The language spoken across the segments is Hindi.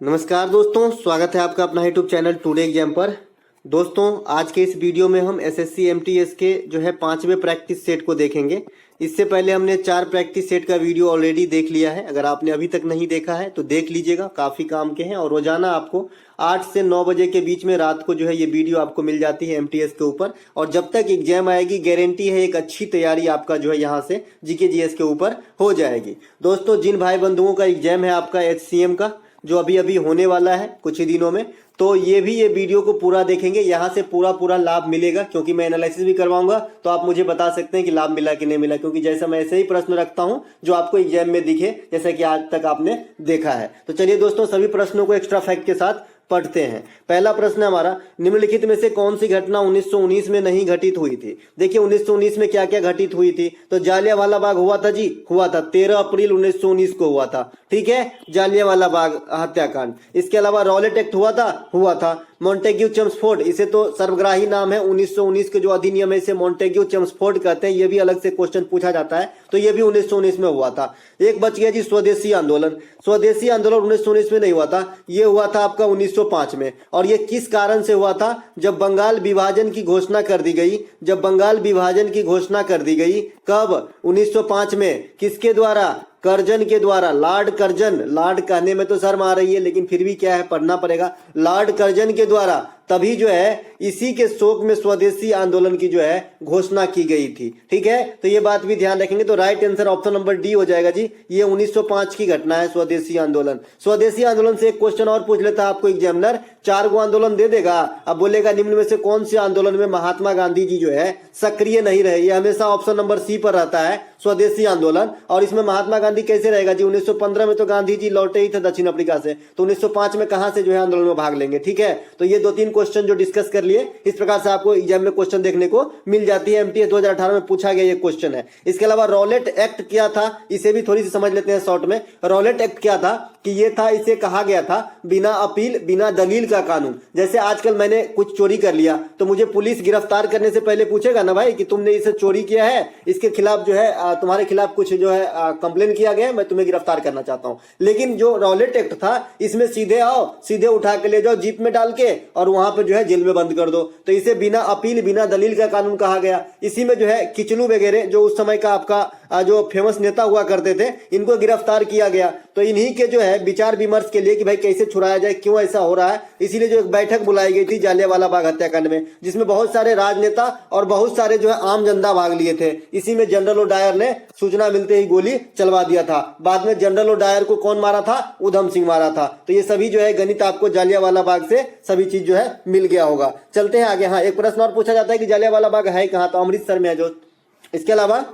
नमस्कार दोस्तों, स्वागत है आपका अपना यूट्यूब चैनल टुडे एग्जाम पर। दोस्तों, आज के इस वीडियो में हम एसएससी एमटीएस के जो है 5वें प्रैक्टिस सेट को देखेंगे। इससे पहले हमने 4 प्रैक्टिस सेट का वीडियो ऑलरेडी देख लिया है। अगर आपने अभी तक नहीं देखा है तो देख लीजिएगा, काफ़ी काम के हैं। और रोजाना आपको 8 से 9 बजे के बीच में रात को जो है ये वीडियो आपको मिल जाती है एमटीएस के ऊपर। और जब तक एग्जाम आएगी, गारंटी है एक अच्छी तैयारी आपका जो है यहाँ से जीके जीएस के ऊपर हो जाएगी। दोस्तों, जिन भाई बंधुओं का एग्जाम है आपका एचसीएम का, जो अभी अभी होने वाला है कुछ ही दिनों में, तो ये वीडियो को पूरा देखेंगे। यहाँ से पूरा लाभ मिलेगा, क्योंकि मैं एनालिसिस भी करवाऊंगा, तो आप मुझे बता सकते हैं कि लाभ मिला कि नहीं मिला। क्योंकि जैसा मैं ऐसे ही प्रश्न रखता हूं जो आपको एग्जाम में दिखे, जैसा कि आज तक आपने देखा है। तो चलिए दोस्तों, सभी प्रश्नों को एक्स्ट्रा फैक्ट के साथ पढ़ते हैं। पहला प्रश्न है हमारा, निम्नलिखित में से कौन सी घटना 1919 में नहीं घटित हुई थी। देखिए 1919 में क्या क्या घटित हुई थी। तो जालियांवाला बाग हुआ था जी, हुआ था 13 अप्रैल 1919 को हुआ था। ठीक है, जालियांवाला बाग हत्याकांड। इसके अलावा रॉलेट एक्ट हुआ था। मॉन्टेग्यू चेम्सफोर्ड, इसे तो सर्वग्राही नाम है 1919 के जो अधिनियम है, इसे मॉन्टेग्यू चेम्सफोर्ड कहते हैं। ये भी अलग से क्वेश्चन पूछा जाता है, तो ये भी 1919 में हुआ था। एक बच गया जी, स्वदेशी आंदोलन। स्वदेशी आंदोलन 1919 में नहीं हुआ था, ये हुआ था आपका 1905 में। और ये किस कारण से हुआ था? जब बंगाल विभाजन की घोषणा कर दी गई। जब बंगाल विभाजन की घोषणा कर दी गई, कब? 1905 में। किसके द्वारा? कर्जन के द्वारा। लॉर्ड कर्जन, लॉर्ड कहने में तो शर्म आ रही है, लेकिन फिर भी क्या है, पढ़ना पड़ेगा। लॉर्ड कर्जन के द्वारा तभी जो है इसी के शोक में स्वदेशी आंदोलन की जो है घोषणा की गई थी। ठीक है, तो ये बात भी ध्यान रखेंगे। तो right answer option number D हो जाएगा जी। ये 1905 की घटना है, स्वदेशी आंदोलन। स्वदेशी आंदोलन से एक क्वेश्चन और पूछ लेता है आपको एग्जामिनर, 4 गो आंदोलन दे देगा। अब बोलेगा निम्न में से कौन से आंदोलन में महात्मा गांधी जी जो है सक्रिय नहीं रहे। ये हमेशा ऑप्शन नंबर सी पर रहता है, स्वदेशी आंदोलन। और इसमें महात्मा गांधी कैसे रहेगा जी? 1915 में तो गांधी जी लौटे ही थे दक्षिण अफ्रीका से, तो 1905 में कहां से जो है आंदोलन में भाग लेंगे। ठीक है, तो ये 2-3 क्वेश्चन जो डिस्कस कर लिए, इस प्रकार से आपको एग्जाम में क्वेश्चन देखने को मिल जाती है। एमटीएस 2018 में पूछा गया ये क्वेश्चन है। इसके अलावा रॉलेट एक्ट क्या था, इसे भी थोड़ी सी समझ लेते हैं शॉर्ट में। रॉलेट एक्ट क्या था कि ये था, इसे कहा गया था बिना अपील बिना दलील का कानून। जैसे आजकल मैंने कुछ चोरी कर लिया, तो मुझे पुलिस गिरफ्तार करने से पहले पूछेगा ना भाई कि तुमने इसे चोरी किया है, इसके खिलाफ जो है तुम्हारे खिलाफ कुछ जो है कंप्लेन किया गया है, मैं तुम्हें गिरफ्तार करना चाहता हूं। लेकिन जो रॉलेट एक्ट था, इसमें सीधे आओ, सीधे उठा के ले जाओ जीप में डाल के, और वहां पर जो है जेल में बंद कर दो। तो इसे बिना अपील बिना दलील का कानून कहा गया। इसी में जो है किचलू वगैरह, जो उस समय का आपका जो फेमस नेता हुआ करते थे, इनको गिरफ्तार किया गया। तो इन्हीं के जो है विचार विमर्श के लिए कि भाई कैसे छुड़ाया जाए, क्यों ऐसा हो रहा है, इसीलिए जो एक बैठक बुलाई गई थी जालियांवाला बाग हत्याकांड में, जिसमें बहुत सारे राजनेता और बहुत सारे जो है आम जनता भाग लिए थे। इसी में जनरल ओडायर ने सूचना मिलते ही गोली चलवा दिया था। बाद में जनरल ओडायर को कौन मारा था? उधम सिंह मारा था। तो ये सभी जो है गणित आपको जालियांवाला बाग से सभी चीज जो है मिल गया होगा। चलते हैं आगे। हाँ, एक प्रश्न और पूछा जाता है कि जालियांवाला बाग है कहाँ? तो अमृतसर में है जो। इसके अलावा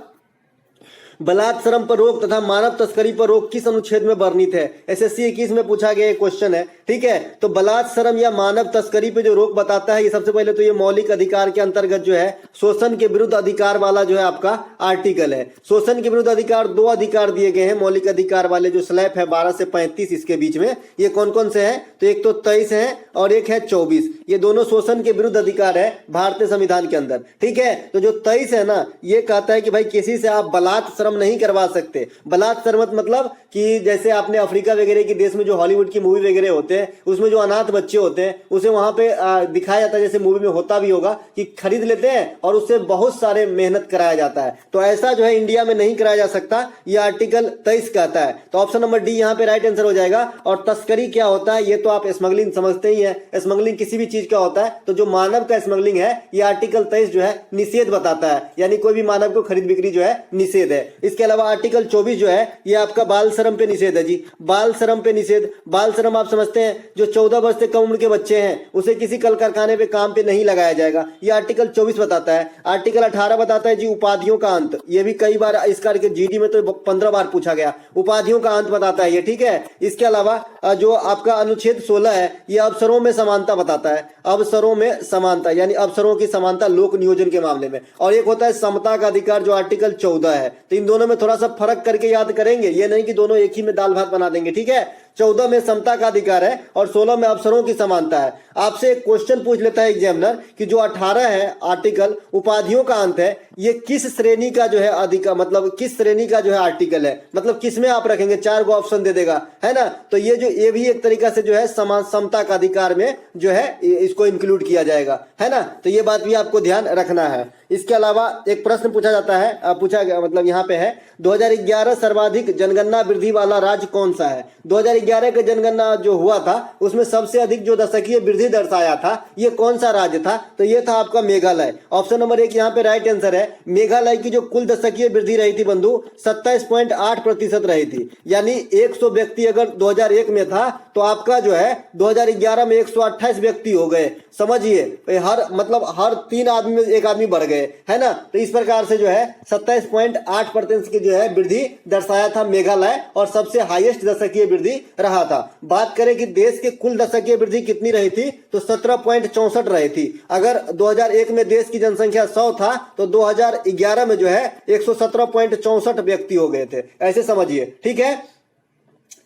बलात्सर्म पर रोक तथा मानव तस्करी पर रोक किस अनुच्छेद में वर्णित है? एसएससी 21 में पूछा गया क्वेश्चन है। ठीक है, तो बलात्सर्म या मानव तस्करी पे जो रोक बताता है, ये सबसे पहले तो ये मौलिक अधिकार के अंतर्गत जो है शोषण के विरुद्ध अधिकार वाला जो है आपका आर्टिकल है। शोषण के विरुद्ध अधिकार 2 अधिकार दिए गए हैं मौलिक अधिकार वाले, जो स्लैब है 12 से 35 इसके बीच में। ये कौन कौन से हैं? तो एक तो 23 है और एक है 24। ये दोनों शोषण के विरुद्ध अधिकार है भारतीय संविधान के अंदर। ठीक है, तो जो 23 है ना, ये कहता है कि भाई किसी से आप बलात्सर्म नहीं करवा सकते। बलात्सर्म मतलब कि जैसे आपने अफ्रीका वगैरह के देश में जो हॉलीवुड की मूवी वगैरह होते हैं, उसमें जो अनाथ बच्चे होते हैं, उसे वहां पे दिखाया जाता है, जैसे मूवी में होता भी होगा कि खरीद लेते हैं और उससे बहुत सारे मेहनत कराया जाता है। तो ऐसा जो है इंडिया में नहीं कराया जा सकता, ये आर्टिकल 23 कहता है। तो ऑप्शन नंबर डी यहाँ पे राइट आंसर हो जाएगा। और तस्करी क्या होता है, ये तो आप स्मगलिंग समझते ही है। स्मगलिंग किसी भी चीज का होता है, तो जो मानव का स्मगलिंग है, ये आर्टिकल 23 जो है निषेध बताता है, यानी कोई भी मानव को खरीद बिक्री जो है निषेध है। इसके अलावा आर्टिकल 24 जो है, ये आपका बाल श्रम पे निषेध है जी। बाल श्रम पे निषेध। बाल श्रम आप समझते हैं, जो 14 वर्ष से कम उम्र के बच्चे हैं, उसे किसी कल कारखाने पे काम पे नहीं लगाया जाएगा। ये आर्टिकल 24 बताता है। आर्टिकल 18 बताता है जी उपाधियों का अंत। ये भी कई बार इस करके जीडी में तो 15 बार पूछा गया। उपाधियों का अंत बताता है ये। ठीक है, इसके अलावा जो आपका अनुच्छेद 16 है, ये अवसरों में समानता बताता है। अवसरों में समानता, यानी अवसरों की समानता लोक नियोजन के मामले में। और एक होता है समता का अधिकार, जो आर्टिकल 14 है। तो इन दोनों में थोड़ा सा फर्क करके याद करेंगे, ये नहीं कि दोनों एक ही में दाल भात बना देंगे। ठीक है, 14 में समता का अधिकार है और 16 में अवसरों की समानता है। आपसे एक क्वेश्चन पूछ लेता है एग्जामिनर कि जो 18 है आर्टिकल उपाधियों का अंत है, ये किस श्रेणी का जो है अधिकार, मतलब किस श्रेणी का जो है आर्टिकल है, मतलब किस में आप रखेंगे, 4 गो ऑप्शन दे देगा, है ना। तो ये भी एक तरीका से जो है समान समता का अधिकार में जो है इसको इंक्लूड किया जाएगा, है ना। तो ये बात भी आपको ध्यान रखना है। इसके अलावा एक प्रश्न पूछा जाता है, पूछा गया मतलब यहाँ पे है 2011 सर्वाधिक जनगणना वृद्धि वाला राज्य कौन सा है। 2011 का जनगणना जो हुआ था उसमें सबसे अधिक जो दशकीय वृद्धि दर्शाया था ये कौन सा राज्य था, तो ये था आपका मेघालय। ऑप्शन नंबर 1 यहाँ पे राइट आंसर है। मेघालय की जो कुल दशकीय वृद्धि रही थी बंधु 27.8% रही थी, यानी 100 व्यक्ति अगर 2001 में था तो आपका जो है 2011 में 128 व्यक्ति हो गए। समझिए हर 3 आदमी में 1 आदमी बढ़ गए, है ना। तो इस प्रकार से जो है 27.8% की जो है वृद्धि दर्शाया था मेघालय और सबसे हाईएस्ट दशकीय वृद्धि रहा था। बात करें कि देश के कुल दशकीय वृद्धि कितनी रही थी तो 17.64 रही थी। अगर 2001 में देश की जनसंख्या 100 था तो 2011 में जो है 117.64 व्यक्ति हो गए थे, ऐसे समझिए, ठीक है।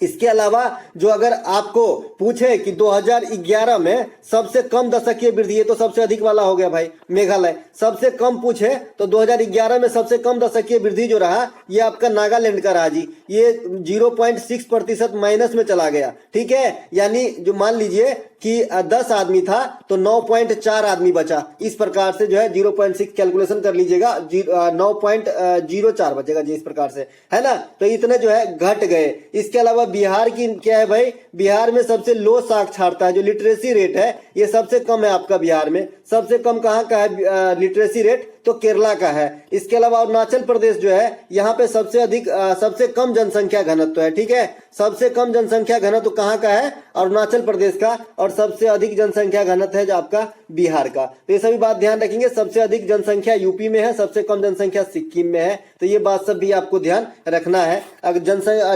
इसके अलावा जो अगर आपको पूछे कि 2011 में सबसे कम दशकीय वृद्धि, ये तो सबसे अधिक वाला हो गया भाई मेघालय, सबसे कम पूछे तो 2011 में सबसे कम दशकीय वृद्धि जो रहा ये आपका नागालैंड का रहा जी, ये 0.6% माइनस में चला गया, ठीक है। यानी जो मान लीजिए कि 10 आदमी था तो 9.4 आदमी बचा, इस प्रकार से जो है 0.6 कैलकुलेशन कर लीजिएगा, 9.04 बचेगा जी, इस प्रकार से, है ना। तो इतने जो है घट गए। इसके अलावा बिहार की क्या है भाई, बिहार में सबसे लो साक्षरता है, जो लिटरेसी रेट है ये सबसे कम है आपका बिहार में। सबसे कम कहाँ का है लिटरेसी रेट, तो केरला का है। इसके अलावा अरुणाचल प्रदेश जो है यहाँ पे सबसे कम जनसंख्या घनत्व है, ठीक है। सबसे कम जनसंख्या घनत्व कहाँ का है, अरुणाचल प्रदेश का, और सबसे अधिक जनसंख्या घनत्व है जो आपका बिहार का। तो ये सभी बात ध्यान रखेंगे। सबसे अधिक जनसंख्या यूपी में है, सबसे कम जनसंख्या सिक्किम में है, तो ये बात सब भी आपको ध्यान रखना है। अगर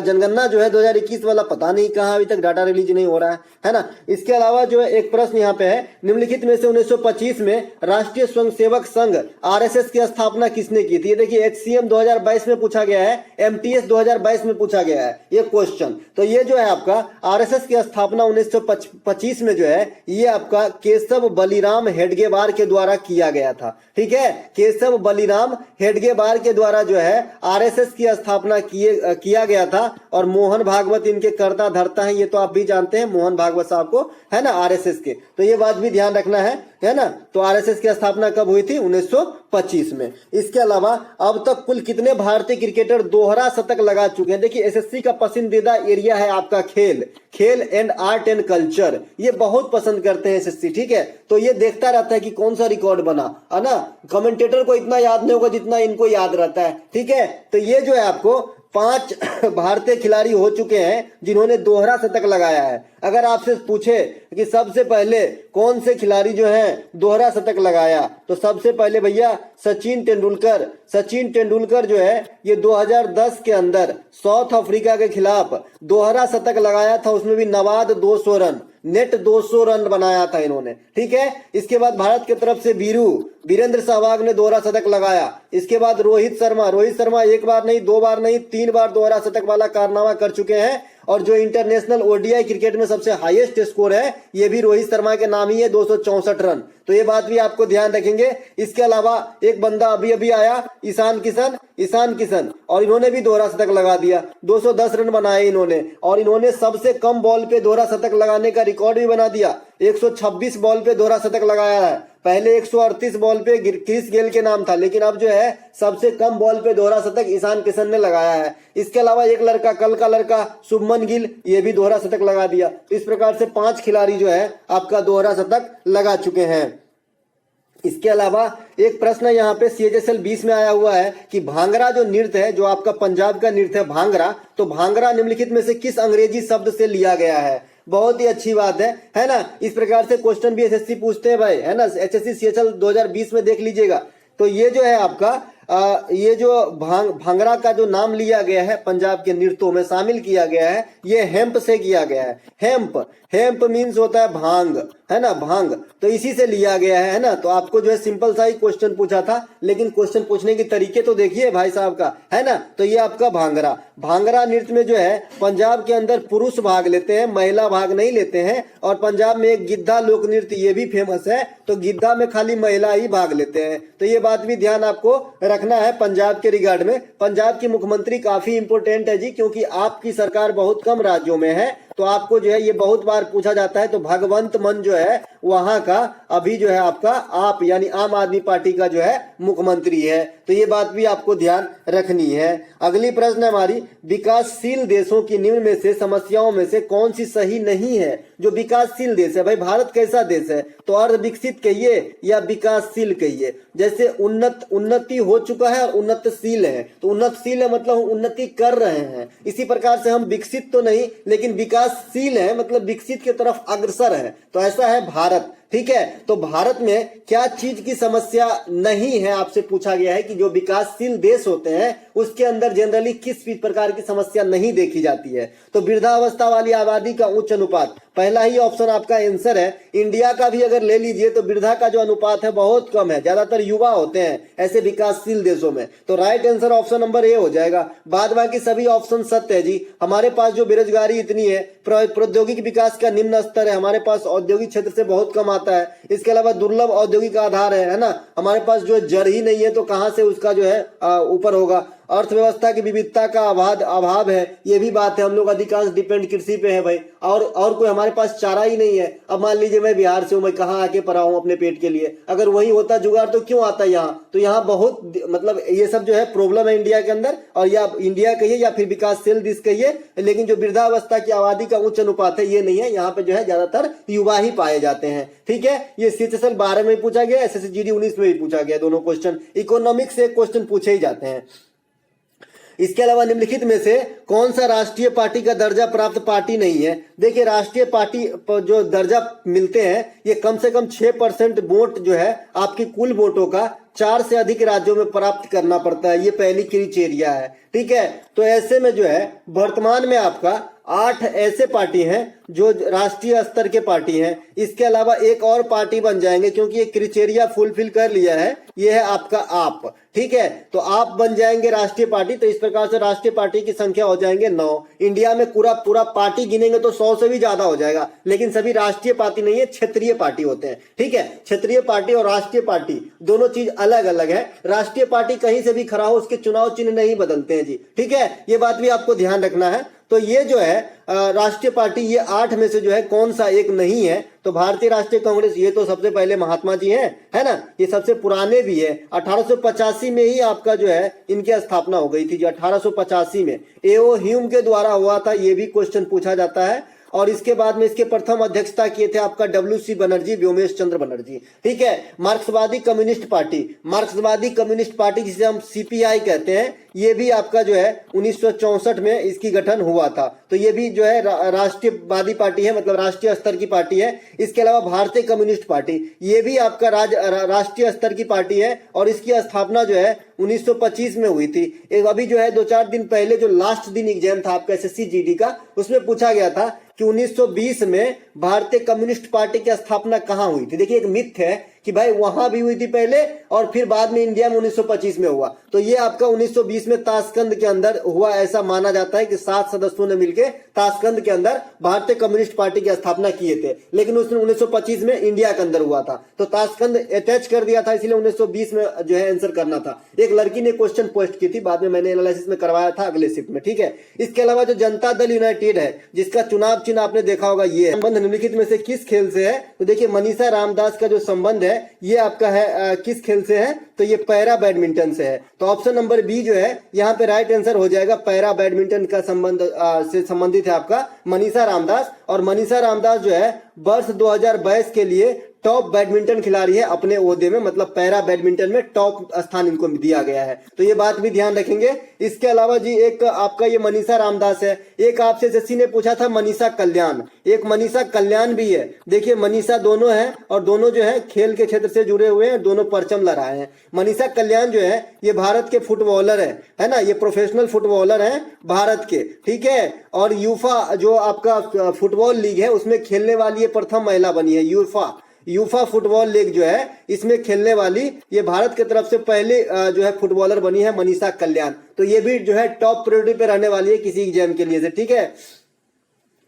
जनगणना जो है 2021 वाला पता नहीं कहाँ अभी तक डाटा रिलीज नहीं हो रहा है ना। इसके अलावा जो है एक प्रश्न यहाँ पे है, निम्नलिखित में से 1925 में राष्ट्रीय स्वयंसेवक संघ आरएसएस की स्थापना किसने की थी। ये देखिए एचसीएम 2022 में पूछा गया है, एमटीएस 2022 में पूछा गया है ये क्वेश्चन। तो ये जो है आपका आरएसएस की स्थापना 1925 में जो है ये आपका केशव बलिराम हेडगेवार के द्वारा किया गया था, ठीक है। केशव बलिराम हेडगेवार के द्वारा जो है आरएसएस की स्थापना किया गया था, और मोहन भागवत इनके कर्ता धर्ता हैं, ये तो आप भी जानते हैं मोहन भागवत साहब को, है ना, आरएसएस के। तो ये बात भी ध्यान रखना है ना। तो आरएसएस की स्थापना कब हुई थी, 1925 में। इसके अलावा अब तक कुल कितने भारतीय क्रिकेटर दोहरा शतक लगा चुके हैं। देखिए एसएससी का पसंदीदा एरिया है आपका खेल एंड आर्ट एंड कल्चर, ये बहुत पसंद करते हैं एसएससी, ठीक है। तो ये देखता रहता है कि कौन सा रिकॉर्ड बना, है ना। कमेंटेटर को इतना याद नहीं होगा जितना इनको याद रहता है, ठीक है। तो ये जो है आपको 5 भारतीय खिलाड़ी हो चुके हैं जिन्होंने दोहरा शतक लगाया है। अगर आपसे पूछे कि सबसे पहले कौन से खिलाड़ी जो हैं दोहरा शतक लगाया, तो सबसे पहले भैया सचिन तेंदुलकर जो है ये 2010 के अंदर साउथ अफ्रीका के खिलाफ दोहरा शतक लगाया था, उसमें भी नवाद 200 रन, नेट 200 रन बनाया था इन्होंने, ठीक है। इसके बाद भारत की तरफ से वीरेंद्र सहवाग ने दोहरा शतक लगाया। इसके बाद रोहित शर्मा एक बार नहीं, 2 बार नहीं, 3 बार दोहरा शतक वाला कारनामा कर चुके हैं। और जो इंटरनेशनल ओडीआई क्रिकेट में सबसे हाईएस्ट स्कोर है ये भी रोहित शर्मा के नाम ही है, 264 रन। तो ये बात भी आपको ध्यान रखेंगे। इसके अलावा एक बंदा अभी आया ईशान किशन, और इन्होंने भी दोहरा शतक लगा दिया, 210 रन बनाए इन्होंने, और इन्होंने सबसे कम बॉल पे दोहरा शतक लगाने का रिकॉर्ड भी बना दिया। 126 बॉल पे दोहरा शतक लगाया है। पहले 138 बॉल पे क्रिस गेल के नाम था, लेकिन अब जो है सबसे कम बॉल पे दोहरा शतक ईशान किशन ने लगाया है। इसके अलावा एक लड़का, कल का लड़का शुभमन गिल, ये भी दोहरा शतक लगा दिया। तो इस प्रकार से 5 खिलाड़ी जो है आपका दोहरा शतक लगा चुके हैं। इसके अलावा एक प्रश्न यहाँ पे CHSL 20 में आया हुआ है कि भांगड़ा जो नृत्य है, जो आपका पंजाब का नृत्य है भांगड़ा, तो भांगड़ा निम्नलिखित में से किस अंग्रेजी शब्द से लिया गया है। बहुत ही अच्छी बात है ना। इस प्रकार से क्वेश्चन भी एसएससी पूछते हैं भाई, है ना। HSC CHL 2020 में देख लीजिएगा। तो ये जो है आपका ये जो भांगड़ा का जो नाम लिया गया है पंजाब के नृत्यों में शामिल किया गया है, ये हेम्प से किया गया है। हेम्प मीन्स होता है भांग, है ना, भांग, तो इसी से लिया गया है ना। तो आपको जो है सिंपल सा ही क्वेश्चन पूछा था, लेकिन क्वेश्चन पूछने के तरीके तो देखिए भाई साहब का, है ना। तो ये आपका भांगड़ा नृत्य में जो है पंजाब के अंदर पुरुष भाग लेते हैं, महिला भाग नहीं लेते हैं। और पंजाब में एक गिद्धा लोक नृत्य ये भी फेमस है, तो गिद्धा में खाली महिला ही भाग लेते हैं। तो ये बात भी ध्यान आपको रखना है पंजाब के रिगार्ड में। पंजाब की मुख्यमंत्री काफी इंपोर्टेंट है जी, क्योंकि आपकी सरकार बहुत कम राज्यों में है, तो आपको जो है ये बहुत बार पूछा जाता है। तो भगवंत मान जो है वहां का अभी जो है आपका आप यानी आम आदमी पार्टी का जो है मुख्यमंत्री है, तो ये बात भी आपको ध्यान रखनी है। अगली प्रश्न है हमारी, विकासशील देशों की निम्न में से समस्याओं में से कौन सी सही नहीं है। जो विकासशील देश है, भाई भारत कैसा देश है, तो अर्ध विकसित कहिए या विकासशील कहिए। जैसे उन्नति हो चुका है और उन्नतशील है, तो उन्नतशील है मतलब उन्नति कर रहे हैं। इसी प्रकार से हम विकसित तो नहीं लेकिन विकासशील है मतलब विकसित की तरफ अग्रसर है, तो ऐसा है भारत। ठीक है, तो भारत में क्या चीज की समस्या नहीं है, आपसे पूछा गया है कि जो विकासशील देश होते हैं उसके अंदर जनरली किस प्रकार की समस्या नहीं देखी जाती है। तो वृद्धावस्था वाली आबादी का उच्च अनुपात, पहला ही ऑप्शन आपका आंसर है। इंडिया का भी अगर ले लीजिए तो वृद्धा का जो अनुपात है बहुत कम है, ज्यादातर युवा होते हैं ऐसे विकासशील देशों में, तो right answer option number A हो जाएगा। बाद बाकी सभी ऑप्शन सत्य है जी। हमारे पास जो बेरोजगारी इतनी है, प्रौद्योगिक विकास का निम्न स्तर है, हमारे पास औद्योगिक क्षेत्र से बहुत कम आता है। इसके अलावा दुर्लभ औद्योगिक आधार है ना, हमारे पास जो जड़ ही नहीं है तो कहां से उसका जो है ऊपर होगा। अर्थव्यवस्था की विविधता का अभाव है, ये भी बात है। हम लोग अधिकांश डिपेंड कृषि पे है भाई, और कोई हमारे पास चारा ही नहीं है। अब मान लीजिए मैं बिहार से हूँ, मैं कहाँ आके पढ़ा हूँ अपने पेट के लिए, अगर वही होता जुगाड़ तो क्यों आता यहाँ। तो यहाँ बहुत मतलब ये सब जो है प्रॉब्लम है इंडिया के अंदर, और या इंडिया कहिए या फिर विकासशील देश कहिए, लेकिन जो वृद्धावस्था की आबादी का उच्च अनुपात है ये नहीं है। यहाँ पे जो है ज्यादातर युवा ही पाए जाते हैं। ठीक है, ये CHSL 12 में पूछा गया, SSC GD 19 में भी पूछा गया, दोनों क्वेश्चन इकोनॉमिक्स से क्वेश्चन पूछे ही जाते हैं। इसके अलावा निम्नलिखित में से कौन सा राष्ट्रीय पार्टी का दर्जा प्राप्त पार्टी नहीं है। देखिए राष्ट्रीय पार्टी जो दर्जा मिलते हैं ये कम से कम 6% वोट जो है आपकी कुल वोटों का 4 से अधिक राज्यों में प्राप्त करना पड़ता है, ये पहली क्राइटेरिया है। ठीक है, तो ऐसे में जो है वर्तमान में आपका 8 ऐसे पार्टी हैं जो राष्ट्रीय स्तर के पार्टी हैं। इसके अलावा एक और पार्टी बन जाएंगे क्योंकि ये क्राइटेरिया फुलफिल कर लिया है, ये है आपका आप। ठीक है, तो आप बन जाएंगे राष्ट्रीय पार्टी। तो इस प्रकार से राष्ट्रीय पार्टी की संख्या हो जाएंगे 9। इंडिया में पूरा पार्टी गिनेंगे तो 100 से भी ज्यादा हो जाएगा, लेकिन सभी राष्ट्रीय पार्टी नहीं है, क्षेत्रीय पार्टी होते हैं। ठीक है, क्षेत्रीय पार्टी और राष्ट्रीय पार्टी दोनों चीज अलग अलग है। राष्ट्रीय पार्टी कहीं से भी खड़ा हो उसके चुनाव चिन्ह नहीं बदलते हैं जी। ठीक है, ये बात भी आपको ध्यान रखना है। तो ये जो है राष्ट्रीय पार्टी, ये 8 में से जो है कौन सा एक नहीं है, तो भारतीय राष्ट्रीय कांग्रेस, ये तो सबसे पहले महात्मा जी हैं, है ना, ये सबसे पुराने भी है। 1885 में ही आपका जो है इनकी स्थापना हो गई थी जी, 1885 में A.O. ह्यूम के द्वारा हुआ था, ये भी क्वेश्चन पूछा जाता है। और इसके बाद में इसके प्रथम अध्यक्षता किए थे आपका WC बनर्जी, व्योमेश चंद्र बनर्जी। ठीक है, मार्क्सवादी कम्युनिस्ट पार्टी जिसे हम CPI कहते हैं, ये भी आपका जो है 1964 में इसकी गठन हुआ था। तो ये भी जो है राष्ट्रीयवादी पार्टी है, मतलब राष्ट्रीय स्तर की पार्टी है। इसके अलावा भारतीय कम्युनिस्ट पार्टी, ये भी आपका राष्ट्रीय स्तर की पार्टी है और इसकी स्थापना जो है 1925 में हुई थी। एक अभी जो है 2-4 दिन पहले जो लास्ट दिन एग्जाम था आपका SSC GD का, उसमें पूछा गया था कि 1920 में भारतीय कम्युनिस्ट पार्टी की स्थापना कहां हुई थी। देखिए एक मिथ है कि भाई वहां भी हुई थी पहले और फिर बाद में इंडिया में 1925 में हुआ। तो ये आपका 1920 में ताशकंद के अंदर हुआ, ऐसा माना जाता है कि 7 सदस्यों ने मिलकर ताशकंद के अंदर भारतीय कम्युनिस्ट पार्टी की स्थापना किए थे, लेकिन उसने 1925 में इंडिया के अंदर हुआ था। तो ताशकंद अटैच कर दिया था, इसलिए 1920 में जो है आंसर करना था। एक लड़की ने क्वेश्चन पोस्ट की थी, बाद में मैंने एनालिसिस में करवाया था अगले शिफ्ट में। ठीक है, इसके अलावा जो जनता दल यूनाइटेड है जिसका चुनाव चिन्ह आपने देखा होगा, ये संबंध निम्नलिखित में से किस खेल से है। तो देखिए मनीषा रामदास का जो संबंध है ये आपका है किस खेल से है, तो ये पैरा बैडमिंटन से है। तो ऑप्शन नंबर बी जो है यहाँ पे राइट आंसर हो जाएगा, पैरा बैडमिंटन का संबंध से संबंधित है आपका मनीषा रामदास। और मनीषा रामदास जो है वर्ष 2022 के लिए टॉप बैडमिंटन खिलाड़ी है अपने ओहदे में, मतलब पैरा बैडमिंटन में टॉप स्थान इनको दिया गया है, तो ये बात भी ध्यान रखेंगे। इसके अलावा जी एक आपका ये मनीषा रामदास है, एक आपसे एसएससी ने पूछा था मनीषा कल्याण, एक मनीषा कल्याण भी है। देखिए मनीषा दोनों है और दोनों जो है खेल के क्षेत्र से जुड़े हुए हैं, दोनों परचम लहराए हैं। मनीषा कल्याण जो है ये भारत के फुटबॉलर है ना, ये प्रोफेशनल फुटबॉलर है भारत के, ठीक है। और यूफा जो आपका फुटबॉल लीग है उसमें खेलने वाली ये प्रथम महिला बनी है। यूफा फुटबॉल लीग जो है इसमें खेलने वाली ये भारत की तरफ से पहले जो है फुटबॉलर बनी है मनीषा कल्याण। तो ये भी जो है टॉप प्रायोरिटी पे रहने वाली है किसी एग्जाम के लिए से, ठीक है।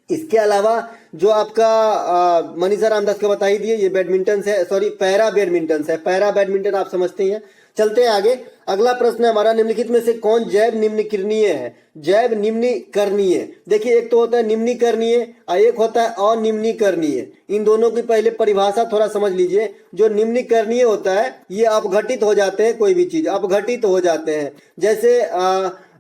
इसके अलावा जो आपका मनीषा रामदास का बता ही दिए, ये बैडमिंटन है, सॉरी पैरा बैडमिंटन है, पैरा बैडमिंटन आप समझते हैं। चलते हैं आगे। अगला प्रश्न है हमारा, निम्नलिखित में से कौन जैव निम्नकरणीय है? जैव निम्नकरणीय, देखिए एक तो होता है निम्नकरणीय और एक होता है अनिम्नकरणीय। इन दोनों की पहले परिभाषा थोड़ा समझ लीजिए। जो निम्नकरणीय होता है ये अपघटित हो जाते हैं, कोई भी चीज अपघटित हो जाते हैं, जैसे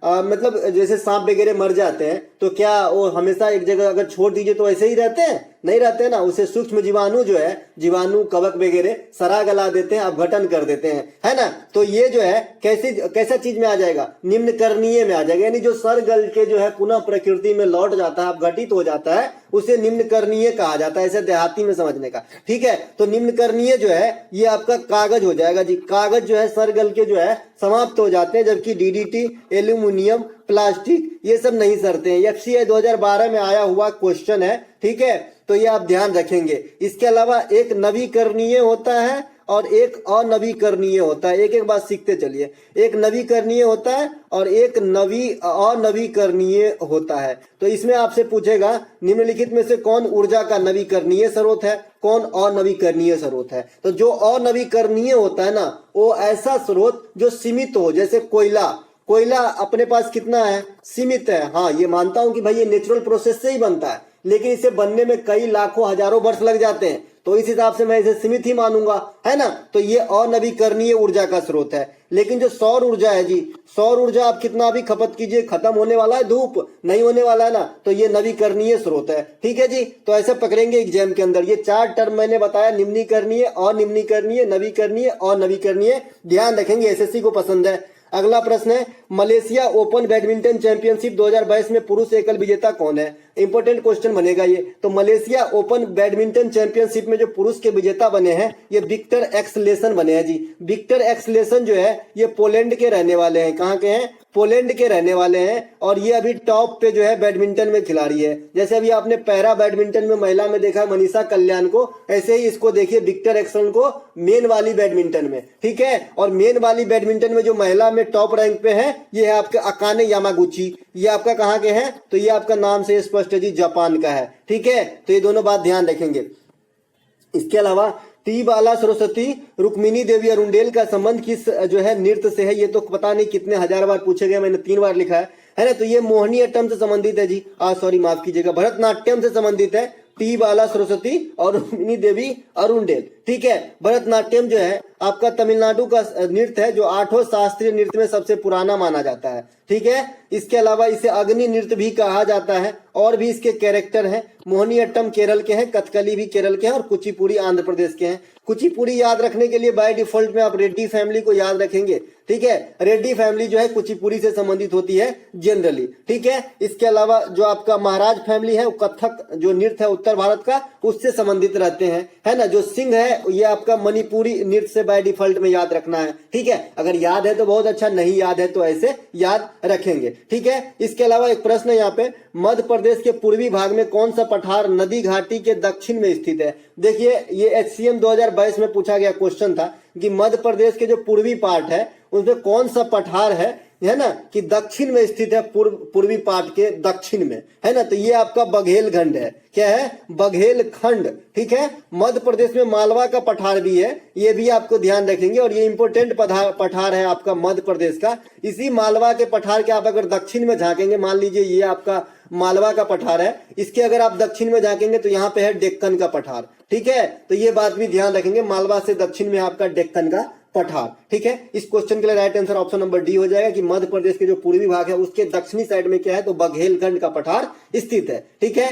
मतलब जैसे सांप वगैरह मर जाते हैं तो क्या वो हमेशा एक जगह अगर छोड़ दीजिए तो ऐसे ही रहते हैं? नहीं रहते हैं ना, उसे सूक्ष्म जीवाणु जो है, जीवाणु कवक वगैरह सरा गला देते हैं, अपघटन कर देते हैं, है ना। तो ये जो है कैसा चीज में आ जाएगा? निम्नकरणीय में आ जाएगा, यानी जो सर गल के जो है पुनः प्रकृति में लौट जाता है, अपघटित हो जाता है, उसे निम्नकरणीय कहा जाता है। ऐसे देहाती में समझने का, ठीक है। तो निम्नकरणीय जो है ये आपका कागज हो जाएगा जी। कागज जो है सर गल के जो है समाप्त हो जाते हैं, जबकि डीडीटी, एल्यूमिनियम, प्लास्टिक ये सब नहीं सरते हैं। एफसीआई 2012 में आया हुआ क्वेश्चन है, ठीक है, तो ये आप ध्यान रखेंगे। इसके अलावा एक नवीकरणीय होता है और एक अनवीकरणीय होता है। एक एक बात सीखते चलिए। एक नवीकरणीय होता है और एक अनवीकरणीय होता है। तो इसमें आपसे पूछेगा निम्नलिखित में से कौन ऊर्जा का नवीकरणीय स्रोत है, कौन अनवीकरणीय स्रोत है? तो जो अनवीकरणीय होता है ना वो ऐसा स्रोत जो सीमित हो, जैसे कोयला अपने पास कितना है? सीमित है। हाँ ये मानता हूं कि भाई ये नेचुरल प्रोसेस से ही बनता है, लेकिन इसे बनने में कई लाखों हजारों वर्ष लग जाते हैं, तो इस हिसाब से मैं इसे सीमित ही मानूंगा, है ना। तो ये अनवीकरणीय ऊर्जा का स्रोत है। लेकिन जो सौर ऊर्जा है जी, सौर ऊर्जा आप कितना भी खपत कीजिए खत्म होने वाला है, धूप नहीं होने वाला है ना, तो ये नवीकरणीय स्रोत है, ठीक है जी। तो ऐसे पकड़ेंगे एग्जाम के अंदर। ये 4 टर्म मैंने बताया, निम्नीकरणीय, अनिम्नीकरणीय, नवीकरणीय और नवीकरणीय, ध्यान रखेंगे, एसएससी को पसंद है। अगला प्रश्न है, मलेशिया ओपन बैडमिंटन चैंपियनशिप 2022 में पुरुष एकल विजेता कौन है? इंपॉर्टेंट क्वेश्चन बनेगा ये। तो मलेशिया ओपन बैडमिंटन चैंपियनशिप में जो पुरुष के विजेता बने हैं ये विक्टर एक्सलेसन बने हैं जी। विक्टर एक्सलेसन जो है ये पोलैंड के रहने वाले हैं। कहाँ के हैं? पोलैंड के रहने वाले हैं। और ये अभी टॉप पे जो है बैडमिंटन में खिलाड़ी है। जैसे अभी आपने पैरा बैडमिंटन में महिला में देखा मनीषा कल्याण को, ऐसे ही इसको देखिए विक्टर एक्सलेसन को मेन वाली बैडमिंटन में, ठीक है। और मेन वाली बैडमिंटन में जो महिला में टॉप रैंक पे है ये है आपके अकाने यामागुची। ये आपका कहाँ के हैं? तो ये आपका नाम से स्पष्ट है जी, जापान का है, ठीक है। तो ये दोनों बात ध्यान रखेंगे। इसके अलावा टी बाला सरस्वती रुक्मिणी देवी अरुंडेल का संबंध किस जो है नृत्य से है? ये तो पता नहीं कितने हजार बार पूछे गए, मैंने 3 बार लिखा है ना। तो ये मोहिनी अट्टम से संबंधित है जी, सॉरी माफ कीजिएगा, भरतनाट्यम से संबंधित है। टी बाला सरस्वती और रुक्मिणी देवी अरुंडेल, ठीक है। भरतनाट्यम जो है आपका तमिलनाडु का नृत्य है जो 8 शास्त्रीय नृत्य में सबसे पुराना माना जाता है, ठीक है। इसके अलावा इसे अग्नि नृत्य भी कहा जाता है। और भी इसके कैरेक्टर हैं। मोहिनीअट्टम केरल के हैं, कथकली भी केरल के हैं और कुचिपुड़ी आंध्र प्रदेश के हैं। कुचिपुड़ी याद रखने के लिए बाय डिफॉल्ट में आप रेड्डी फैमिली को याद रखेंगे, ठीक है। रेड्डी फैमिली जो है कुचिपुड़ी से संबंधित होती है जनरली, ठीक है। इसके अलावा जो आपका महाराज फैमिली है वो कथक जो नृत्य है उत्तर भारत का उससे संबंधित रहते हैं, है ना। जो सिंह है ये आपका मणिपुरी नृत्य से बाय डिफॉल्ट में याद रखना है, ठीक है। अगर याद है तो बहुत अच्छा, नहीं याद है तो ऐसे याद रखेंगे, ठीक है। इसके अलावा एक प्रश्न है यहाँ पे, मध्य प्रदेश के पूर्वी भाग में कौन सा पठार नदी घाटी के दक्षिण में स्थित है? देखिए ये एचसीएम 2022 में पूछा गया क्वेश्चन था कि मध्य प्रदेश के जो पूर्वी पार्ट है उसमें कौन सा पठार है ना, कि दक्षिण में स्थित है, पूर्वी पार्ट के दक्षिण में, है ना। तो ये आपका बघेलखंड है। क्या है? बघेलखंड, ठीक है। मध्य प्रदेश में मालवा का पठार भी है, ये भी आपको ध्यान रखेंगे। और ये इंपोर्टेंट पठार है आपका मध्य प्रदेश का। इसी मालवा के पठार के आप अगर दक्षिण में झांकेंगे, मान लीजिए ये आपका मालवा का पठार है, इसके अगर आप दक्षिण में झांकेंगे तो यहाँ पे है डेक्कन का पठार, ठीक है। तो ये बात भी ध्यान रखेंगे, मालवा से दक्षिण में आपका डेक्कन का पठार, ठीक है। इस क्वेश्चन के लिए right answer option number D हो जाएगा कि मध्य प्रदेश के जो पूर्वी भाग है उसके दक्षिणी साइड में क्या है? तो बघेलखंड का पठार स्थित है, ठीक है।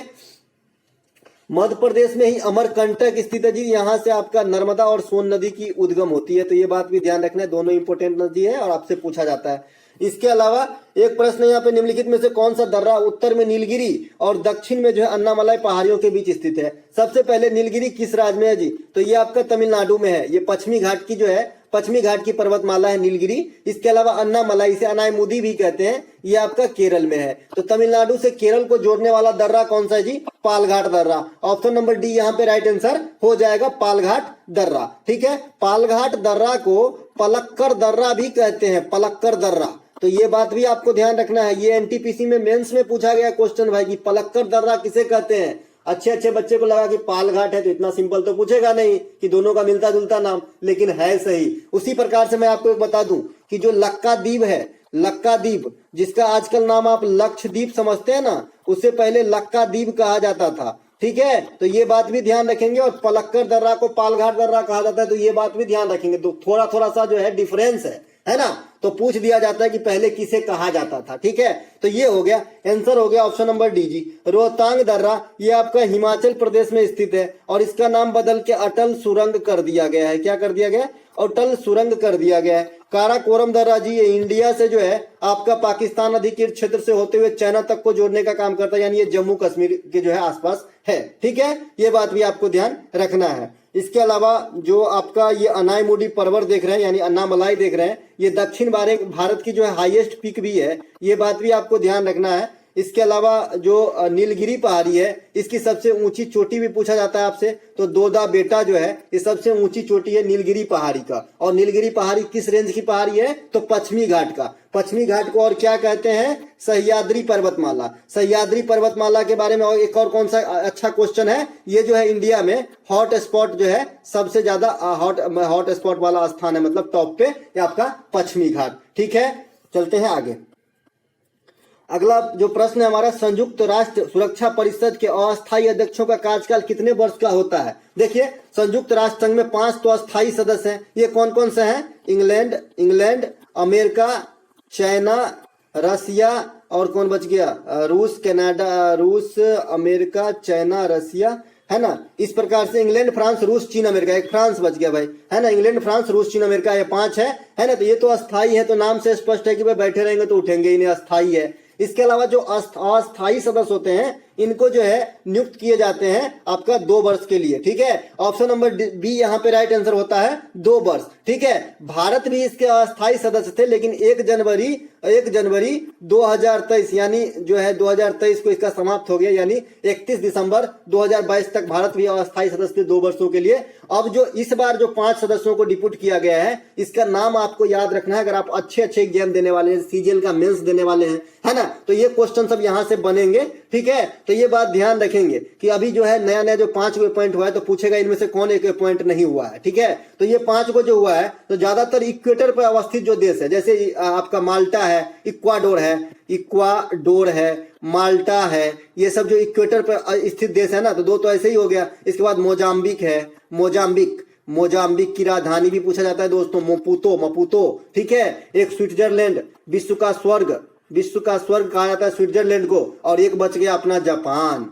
मध्य प्रदेश में ही अमरकंटक स्थित है जी। यहाँ से आपका नर्मदा और सोन नदी की उद्गम होती है, तो ये बात भी ध्यान रखना है, दोनों इंपोर्टेंट नदी है और आपसे पूछा जाता है। इसके अलावा एक प्रश्न यहाँ पे, निम्नलिखित में से कौन सा दर्रा उत्तर में नीलगिरी और दक्षिण में जो है अन्नामलाई पहाड़ियों के बीच स्थित है? सबसे पहले नीलगिरी किस राज्य में है जी? तो ये आपका तमिलनाडु में है। ये पश्चिमी घाट की जो है, पश्चिमी घाट की पर्वतमाला है नीलगिरी। इसके अलावा अन्नामलाई, इसे अनायमुदी भी कहते हैं, ये आपका केरल में है। तो तमिलनाडु से केरल को जोड़ने वाला दर्रा कौन सा है जी? पालघाट दर्रा। ऑप्शन नंबर डी यहाँ पे राइट आंसर हो जाएगा, पालघाट दर्रा। ठीक है, पालघाट दर्रा को पलक्कड़ दर्रा भी कहते हैं, पलक्कड़ दर्रा। तो ये बात भी आपको ध्यान रखना है, ये एनटीपीसी में मेंस में पूछा गया क्वेश्चन भाई कि पलक्कड़ दर्रा किसे कहते हैं। अच्छे बच्चे को लगा कि पालघाट है तो इतना सिंपल तो पूछेगा नहीं कि दोनों का मिलता जुलता नाम, लेकिन है सही। उसी प्रकार से मैं आपको बता दूं कि जो लक्काद्वीप है, लक्काद्वीप जिसका आजकल नाम आप लक्षद्वीप समझते हैं ना, उससे पहले लक्काद्वीप कहा जाता था। ठीक है, तो ये बात भी ध्यान रखेंगे। और पलक्कड़ दर्रा को पालघाट दर्रा कहा जाता है, तो ये बात भी ध्यान रखेंगे। तो थोड़ा सा जो है डिफरेंस है ना, तो पूछ दिया जाता है कि पहले किसे कहा जाता था। ठीक है, तो ये हो गया, आंसर हो गया option number D G. Rohtang दर्रा ये आपका हिमाचल प्रदेश में स्थित है और इसका नाम बदल के अटल सुरंग कर दिया गया है। क्या कर दिया गया? अटल सुरंग कर दिया गया है। काराकोरम दर्रा जी ये इंडिया से जो है आपका पाकिस्तान अधिकृत क्षेत्र से होते हुए चाइना तक को जोड़ने का काम करता है, यानी ये जम्मू कश्मीर के जो है आसपास है। ठीक है, ये बात भी आपको ध्यान रखना है। इसके अलावा जो आपका ये अनायमुडी पर्वत देख रहे हैं, यानी अन्नामलाई देख रहे हैं, ये दक्षिण भारत की जो है हाईएस्ट पीक भी है, ये बात भी आपको ध्यान रखना है। इसके अलावा जो नीलगिरी पहाड़ी है, इसकी सबसे ऊंची चोटी भी पूछा जाता है आपसे, तो दोदा बेटा जो है ये सबसे ऊंची चोटी है नीलगिरी पहाड़ी का। और नीलगिरी पहाड़ी किस रेंज की पहाड़ी है? तो पश्चिमी घाट का। पश्चिमी घाट को और क्या कहते हैं? सह्याद्री पर्वतमाला। सह्याद्री पर्वतमाला के बारे में और एक और कौन सा अच्छा क्वेश्चन है, ये जो है इंडिया में हॉट स्पॉट जो है, सबसे ज्यादा हॉट स्पॉट वाला स्थान है, मतलब टॉप पे ये आपका पश्चिमी घाट। ठीक है, चलते हैं आगे। अगला जो प्रश्न है हमारा, संयुक्त राष्ट्र सुरक्षा परिषद के अस्थायी अध्यक्षों का कार्यकाल कितने वर्ष का होता है? देखिए, संयुक्त राष्ट्र संघ में 5 तो अस्थायी सदस्य हैं। ये कौन कौन से हैं? इंग्लैंड, अमेरिका, चाइना, रसिया और कौन बच गया? रूस, कनाडा, रूस, अमेरिका, चाइना, रसिया, है ना। इस प्रकार से इंग्लैंड, फ्रांस, रूस, चीन, अमेरिका, एक फ्रांस बच गया भाई, है ना। इंग्लैंड, फ्रांस, रूस, चीन, अमेरिका, ये 5 है ना। तो ये तो अस्थायी है, तो नाम से स्पष्ट है कि भाई बैठे रहेंगे तो उठेंगे ही नहीं, अस्थायी है। इसके अलावा जो अस्थायी सदस्य होते हैं, इनको जो है नियुक्त किए जाते हैं आपका 2 वर्ष के लिए। ठीक है, ऑप्शन नंबर बी यहाँ पे राइट आंसर होता है, 2 वर्ष। ठीक है, भारत भी इसके अस्थायी सदस्य थे, लेकिन 1 जनवरी 2023 यानी जो है 2023 को इसका समाप्त हो गया, यानी 31 दिसंबर 2022 तक भारत भी अस्थायी सदस्य थे 2 वर्षों के लिए। अब जो इस बार जो 5 सदस्यों को डिप्यूट किया गया है, इसका नाम आपको याद रखना है। अगर आप अच्छे एग्जाम देने वाले हैं, सीजीएल का मेंस देने वाले हैं, है ना, तो ये क्वेश्चन सब यहाँ से बनेंगे। ठीक है, तो ये बात ध्यान रखेंगे कि अभी जो है नया जो 5 पॉइंट हुआ है, तो पूछेगा इनमें से कौन एक पॉइंट नहीं हुआ है। ठीक है, तो ये 5 को जो हुआ है, तो ज्यादातर इक्वेटर पर अवस्थित जो देश है, जैसे आपका माल्टा है, इक्वाडोर है, माल्टा है, ये सब जो इक्वेटर पर स्थित देश है ना, तो 2 तो ऐसे ही हो गया। इसके बाद मोजाम्बिक है, मोजाम्बिक की राजधानी भी पूछा जाता है दोस्तों, मपूतो। ठीक है, एक स्विट्जरलैंड, विश्व का स्वर्ग कहा जाता है स्विट्जरलैंड को। और एक बच गया अपना जापान,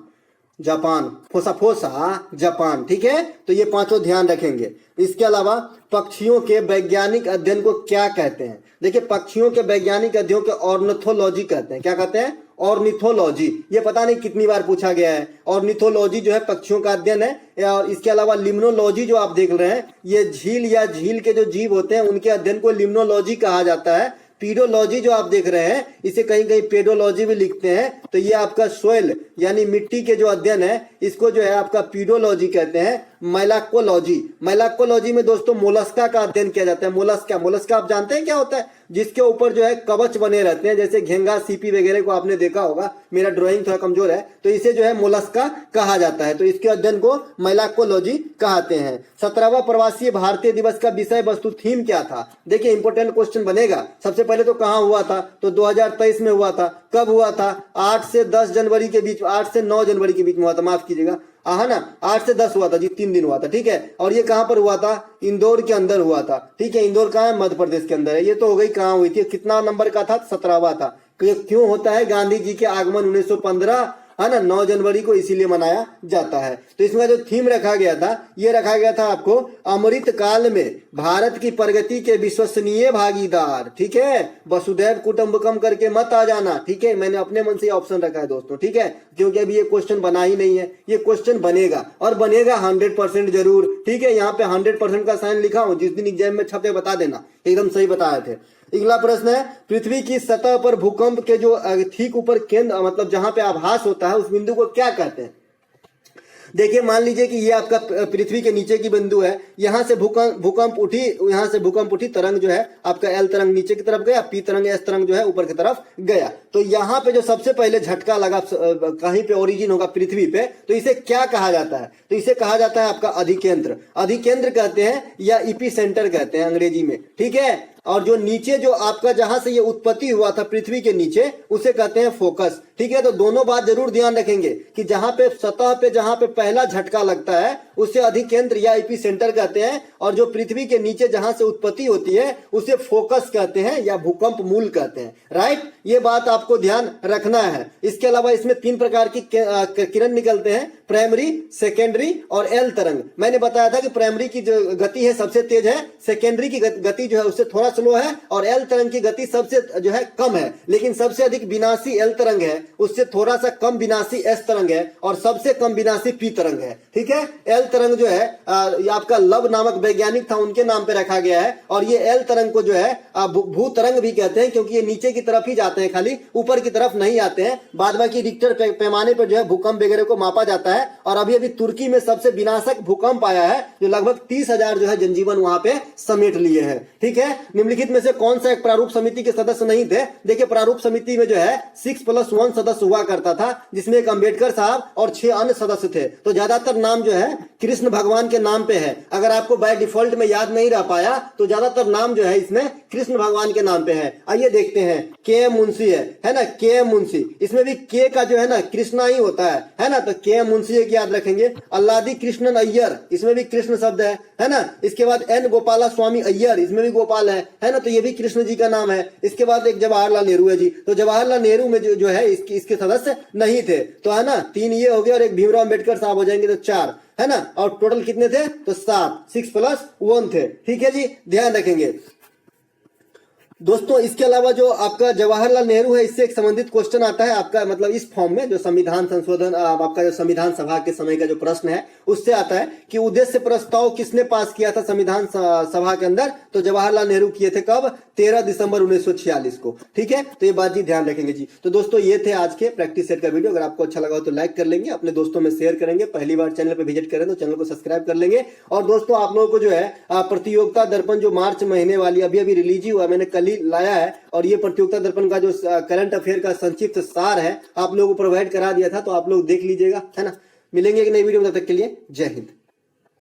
फोसा जापान। ठीक है, तो ये 5 ध्यान रखेंगे। इसके अलावा पक्षियों के वैज्ञानिक अध्ययन को क्या कहते हैं? देखिए, पक्षियों के वैज्ञानिक अध्ययन को ऑर्निथोलॉजी कहते हैं। क्या कहते हैं? ऑर्निथोलॉजी। ये पता नहीं कितनी बार पूछा गया है। ऑर्निथोलॉजी जो है पक्षियों का अध्ययन है। और इसके अलावा लिम्नोलॉजी जो आप देख रहे हैं, ये झील के जो जीव होते हैं उनके अध्ययन को लिम्नोलॉजी कहा जाता है। पीडोलॉजी जो आप देख रहे हैं, इसे कहीं पेडोलॉजी भी लिखते हैं, तो ये आपका सोइल यानी मिट्टी के जो अध्ययन है, इसको जो है आपका पीडोलॉजी कहते हैं। मैलाकोलॉजी में दोस्तों मोलस्का का अध्ययन किया जाता है। मोलस्का आप जानते हैं क्या होता है? जिसके ऊपर जो है कवच बने रहते हैं, जैसे घेंगा, सीपी वगैरह को आपने देखा होगा। मेरा ड्राइंग थोड़ा कमजोर है, तो इसे जो है मोलस्का कहा जाता है। तो इसके अध्ययन को मैलाकोलॉजी कहते हैं। 17वां प्रवासी भारतीय दिवस का विषय वस्तु थीम क्या था? देखिए, इंपोर्टेंट क्वेश्चन बनेगा। सबसे पहले तो कहाँ हुआ था? तो 2023 में हुआ था। कब हुआ था? 8 से 10 जनवरी के बीच, 8 से 9 जनवरी के बीच में हुआ था, माफ कीजिएगा, है ना। 8 से 10 हुआ था जी, 3 दिन हुआ था। ठीक है, और ये कहां पर हुआ था? इंदौर के अंदर हुआ था। ठीक है, इंदौर कहां है? मध्य प्रदेश के अंदर है। ये तो हो गई कहां हुई थी, कितना नंबर का था? 17वां था। क्यों होता है? गांधी जी के आगमन 1915 है ना, 9 जनवरी को इसीलिए मनाया जाता है। तो इसमें जो थीम रखा गया था, ये रखा गया था आपको अमृत काल में भारत की प्रगति के विश्वसनीय भागीदार। ठीक है, वसुधैव कुटुंबकम करके मत आ जाना। ठीक है, मैंने अपने मन से ऑप्शन रखा है दोस्तों। ठीक है, क्योंकि अभी ये क्वेश्चन बना ही नहीं है, ये क्वेश्चन बनेगा और बनेगा 100% जरूर। ठीक है, यहाँ पे 100% का साइन लिखा हूं, जिस दिन एग्जाम में छपे बता देना, एकदम सही बताए थे। अगला प्रश्न है, पृथ्वी की सतह पर भूकंप के जो ठीक ऊपर केंद्र, मतलब जहां पे आभास होता है, उस बिंदु को क्या कहते हैं? देखिए, मान लीजिए कि ये आपका पृथ्वी के नीचे की बिंदु है, यहां से भूकंप उठी, यहां से भूकंप उठी, तरंग जो है आपका एल तरंग नीचे की तरफ गया, पी तरंग एस तरंग जो है ऊपर की तरफ गया। तो यहाँ पे जो सबसे पहले झटका लगा कहीं पे ओरिजिन होगा पृथ्वी पे, तो इसे क्या कहा जाता है? तो इसे कहा जाता है आपका अधिकेंद्र। अधिकेंद्र कहते हैं या इपी सेंटर कहते हैं अंग्रेजी में। ठीक है, और जो नीचे जो आपका जहां से ये उत्पत्ति हुआ था पृथ्वी के नीचे, उसे कहते हैं फोकस। ठीक है, तो दोनों बात जरूर ध्यान रखेंगे कि जहां पे सतह पे जहां पे पहला झटका लगता है उसे अधिकेंद्र या एपी सेंटर कहते हैं, और जो पृथ्वी के नीचे जहां से उत्पत्ति होती है उसे फोकस कहते हैं या भूकंप मूल कहते हैं। राइट, ये बात आपको ध्यान रखना है। इसके अलावा इसमें 3 प्रकार की किरण निकलते हैं, प्राइमरी, सेकेंडरी और एल तरंग। मैंने बताया था कि प्राइमरी की जो गति है सबसे तेज है, सेकेंडरी की गति जो है उससे थोड़ा स्लो है, और एल तरंग की गति सबसे जो है कम है। लेकिन सबसे अधिक विनाशी एल तरंग है, उससे थोड़ा सा कम विनाशी एस तरंग है, और सबसे कम विनाशी पी तरंग है। ठीक है, एल तरंग जो है आपका लब नामक वैज्ञानिक था, उनके नाम पे रखा गया है। और ये एल तरंग को जो है भू तरंग भी कहते हैं, क्योंकि ये नीचे की तरफ ही जाते हैं, खाली ऊपर की तरफ नहीं आते हैं। बाद बाकी रिक्टर पैमाने पर जो है भूकंप वगैरह को मापा जाता है। और अभी अभी तुर्की में सबसे विनाशक भूकंप आया है, जो लगभग 30,000 जो है जनजीवन वहां पे समेट लिए है। ठीक है, निम्नलिखित में से कौन सा एक प्रारूप समिति के सदस्य नहीं थे? देखिए, प्रारूप समिति में जो है 6+1 सदस्य हुआ करता था, जिसमें एक अंबेडकर साहब और 6 अन्य सदस्य थे। तो ज्यादातर नाम जो है कृष्ण भगवान के नाम पे है। अगर आपको बाय डिफॉल्ट में याद नहीं रह पाया तो ज्यादातर नाम जो है इसमें कृष्ण भगवान के नाम पे है। आइए देखते हैं, के एम मुंशी है ना, के एम मुंशी, इसमें भी के का जो है ना कृष्णा ही होता है ना, तो के एम मुंशी एक याद रखेंगे। अल्लादी कृष्णन अय्यर, इसमें भी कृष्ण शब्द है ना। इसके बाद एन गोपाला स्वामी अय्यर, इसमें भी गोपाल है ना, तो ये भी कृष्ण जी का नाम है। इसके बाद एक जवाहरलाल नेहरू है जी, तो जवाहरलाल नेहरू में जो है इसके सदस्य नहीं थे, तो है ना 3 ये हो गए, और एक भीमराव अंबेडकर साहब हो जाएंगे, तो 4 है ना, और टोटल कितने थे? तो 7, 6+1 थे। ठीक है जी, ध्यान रखेंगे दोस्तों। इसके अलावा जो आपका जवाहरलाल नेहरू है, इससे एक संबंधित क्वेश्चन आता है आपका, मतलब इस फॉर्म में जो संविधान संशोधन आपका जो संविधान सभा के समय का जो प्रश्न है उससे आता है कि उद्देश्य प्रस्ताव किसने पास किया था संविधान सभा के अंदर? तो जवाहरलाल नेहरू किए थे। कब? 13 दिसंबर 1946 को। ठीक है, तो ये बात जी ध्यान रखेंगे जी। तो दोस्तों, ये थे आज के प्रैक्टिस सेट का वीडियो। अगर आपको अच्छा लगा हो तो लाइक कर लेंगे, अपने दोस्तों में शेयर करेंगे, पहली बार चैनल पर विजिट करें तो चैनल को सब्सक्राइब कर लेंगे। और दोस्तों, आप लोगों को जो है प्रतियोगिता दर्पण जो मार्च महीने वाली अभी रिलीज हुआ, मैंने कल ही लाया है, और ये प्रतियोगिता दर्पण का जो करंट अफेयर का संक्षिप्त सार है आप लोगों को प्रोवाइड करा दिया था, तो आप लोग देख लीजिएगा, है ना। मिलेंगे एक नई वीडियो में, तब तक के लिए जय हिंद।